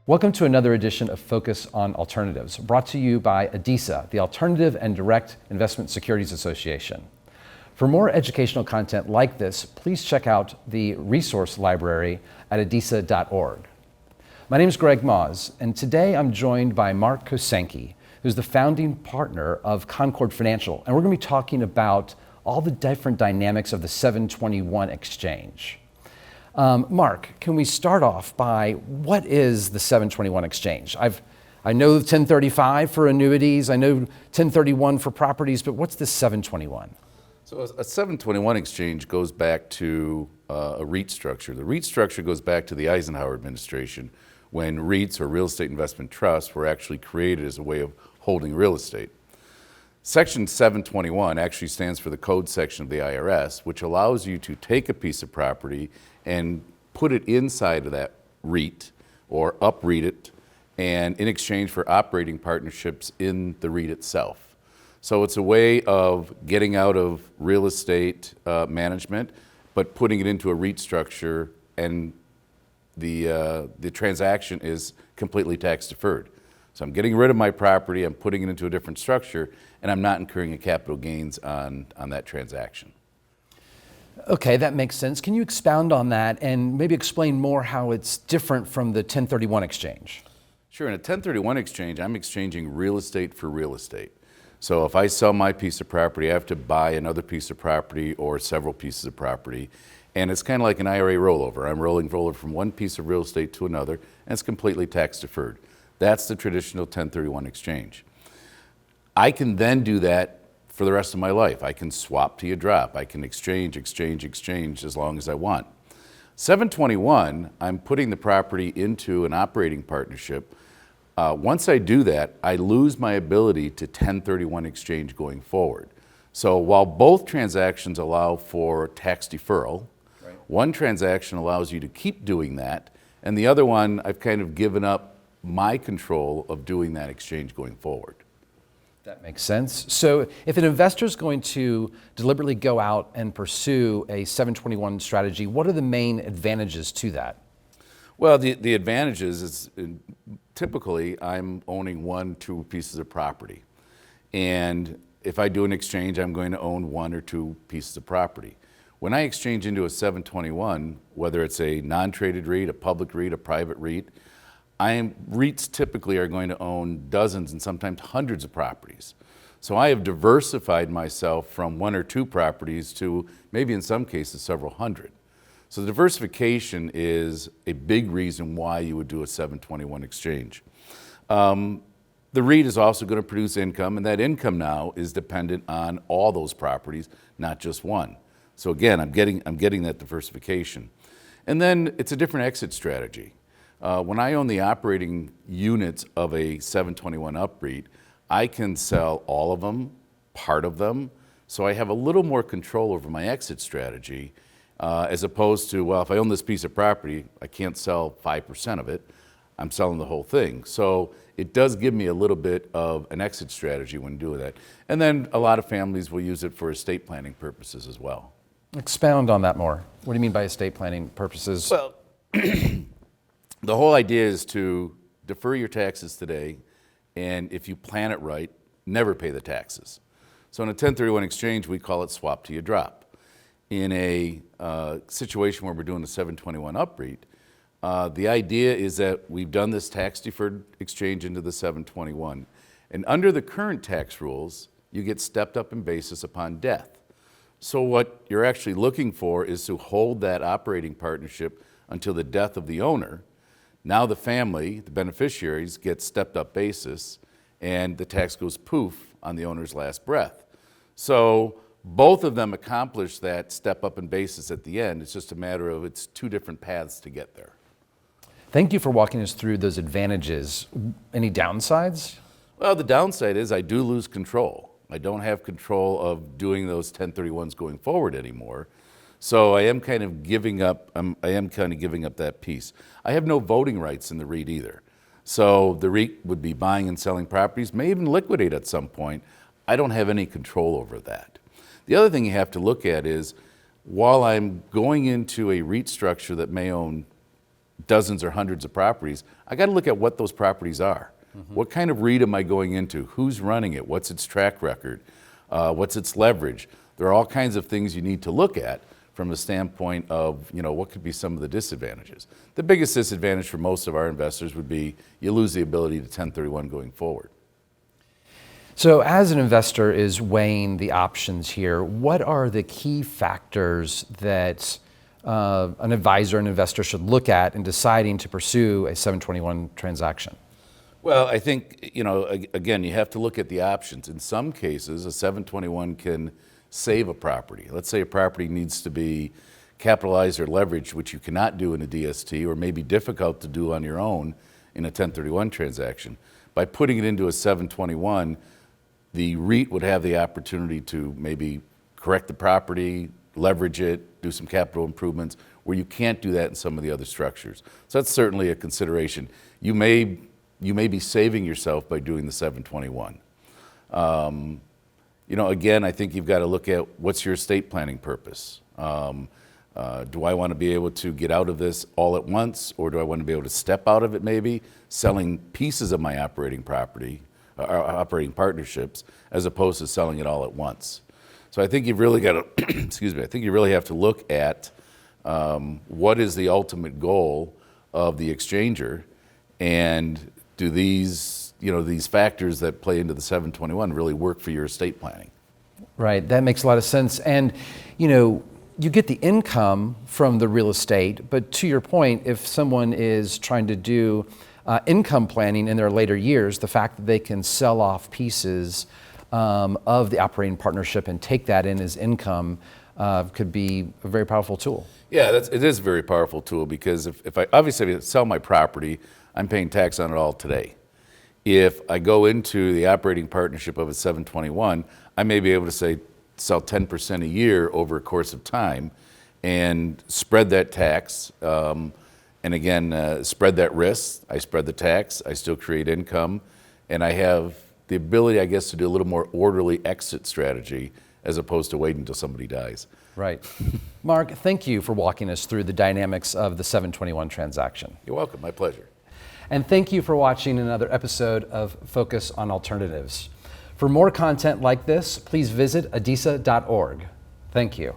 Welcome to another edition of Focus on Alternatives, brought to you by ADISA, the Alternative and Direct Investment Securities Association. For more educational content like this, please check out the resource library at adisa.org. My name is Greg Mausz, and today I'm joined by Mark Kosanke, who's the founding partner of Concorde Financial, and we're going to be talking about all the different dynamics of the 721 exchange. Mark, can we start off by what is the 721 exchange? I know 1035 for annuities, I know 1031 for properties, but what's the 721? So a 721 exchange goes back to a REIT structure. The REIT structure goes back to the Eisenhower administration when REITs, or real estate investment trusts, were actually created as a way of holding real estate. Section 721 actually stands for the code section of the IRS, which allows you to take a piece of property and put it inside of that REIT or upreit it, and in exchange for operating partnerships in the REIT itself. So it's a way of getting out of real estate management, but putting it into a REIT structure, and the transaction is completely tax deferred. So I'm getting rid of my property, I'm putting it into a different structure, and I'm not incurring a capital gains on that transaction. Okay, that makes sense. Can you expound on that and maybe explain more how it's different from the 1031 exchange? Sure, in a 1031 exchange, I'm exchanging real estate for real estate. So if I sell my piece of property, I have to buy another piece of property or several pieces of property. And it's kind of like an IRA rollover. I'm rolling forward from one piece of real estate to another, and it's completely tax deferred. That's the traditional 1031 exchange. I can then do that for the rest of my life. I can swap to you drop. I can exchange as long as I want. 721, I'm putting the property into an operating partnership. Once I do that, I lose my ability to 1031 exchange going forward. So while both transactions allow for tax deferral, right, one transaction allows you to keep doing that, and the other one, I've kind of given up my control of doing that exchange going forward. That makes sense. So if an investor is going to deliberately go out and pursue a 721 strategy, what are the main advantages to that? Well, the advantages is typically I'm owning 1-2 pieces of property. And if I do an exchange, I'm going to own 1 or 2 pieces of property. When I exchange into a 721, whether it's a non-traded REIT, a public REIT, a private REIT, REITs typically are going to own dozens and sometimes hundreds of properties. So I have diversified myself from 1 or 2 properties to maybe in some cases several hundred. So the diversification is a big reason why you would do a 721 exchange. The REIT is also going to produce income, and that income now is dependent on all those properties, not just one. So again, I'm getting that diversification. And then it's a different exit strategy. When I own the operating units of a 721 upreit, I can sell all of them, part of them, so I have a little more control over my exit strategy, as opposed to, well, if I own this piece of property, I can't sell 5% of it, I'm selling the whole thing. So it does give me a little bit of an exit strategy when doing that. And then a lot of families will use it for estate planning purposes as well. Expound on that more. What do you mean by estate planning purposes? Well, the whole idea is to defer your taxes today, and if you plan it right, never pay the taxes. So in a 1031 exchange, we call it swap to you drop. In a situation where we're doing a 721 upreit, the idea is that we've done this tax deferred exchange into the 721, and under the current tax rules, you get stepped up in basis upon death. So what you're actually looking for is to hold that operating partnership until the death of the owner. Now the family, the beneficiaries, get stepped up basis, and the tax goes poof on the owner's last breath. So both of them accomplish that step up in basis at the end. It's just a matter of it's 2 different paths to get there. Thank you for walking us through those advantages. Any downsides? Well, the downside is I do lose control. I don't have control of doing those 1031s going forward anymore. So I am kind of giving up that piece. I have no voting rights in the REIT either. So the REIT would be buying and selling properties, may even liquidate at some point. I don't have any control over that. The other thing you have to look at is, while I'm going into a REIT structure that may own dozens or hundreds of properties, I got to look at what those properties are. What kind of REIT am I going into? Who's running it? What's its track record? What's its leverage? There are all kinds of things you need to look at from the standpoint of, what could be some of the disadvantages. The biggest disadvantage for most of our investors would be you lose the ability to 1031 going forward. So as an investor is weighing the options here, what are the key factors that an advisor and investor should look at in deciding to pursue a 721 transaction? Well, I think, again, you have to look at the options. In some cases, a 721 can save a property. Let's say a property needs to be capitalized or leveraged, which you cannot do in a DST or may be difficult to do on your own in a 1031 transaction. By putting it into a 721, the REIT would have the opportunity to maybe correct the property, leverage it, do some capital improvements, where you can't do that in some of the other structures. So that's certainly a consideration. You may be saving yourself by doing the 721. Again, I think you've got to look at what's your estate planning purpose. Do I want to be able to get out of this all at once, or do I want to be able to step out of it maybe, selling pieces of my operating property, operating partnerships, as opposed to selling it all at once? So I think you've really got to, excuse me, I think you really have to look at what is the ultimate goal of the exchanger, and do these factors that play into the 721 really work for your estate planning? Right, that makes a lot of sense. And, you get the income from the real estate, but to your point, if someone is trying to do income planning in their later years, the fact that they can sell off pieces of the operating partnership and take that in as income could be a very powerful tool. Yeah, it is a very powerful tool, because if I sell my property, I'm paying tax on it all today. If I go into the operating partnership of a 721, I may be able to sell 10% a year over a course of time and spread that tax, and again, spread that risk. I spread the tax, I still create income, and I have the ability, I guess, to do a little more orderly exit strategy as opposed to waiting until somebody dies. Right. Mark, thank you for walking us through the dynamics of the 721 transaction. You're welcome, my pleasure. And thank you for watching another episode of Focus on Alternatives. For more content like this, please visit adisa.org. Thank you.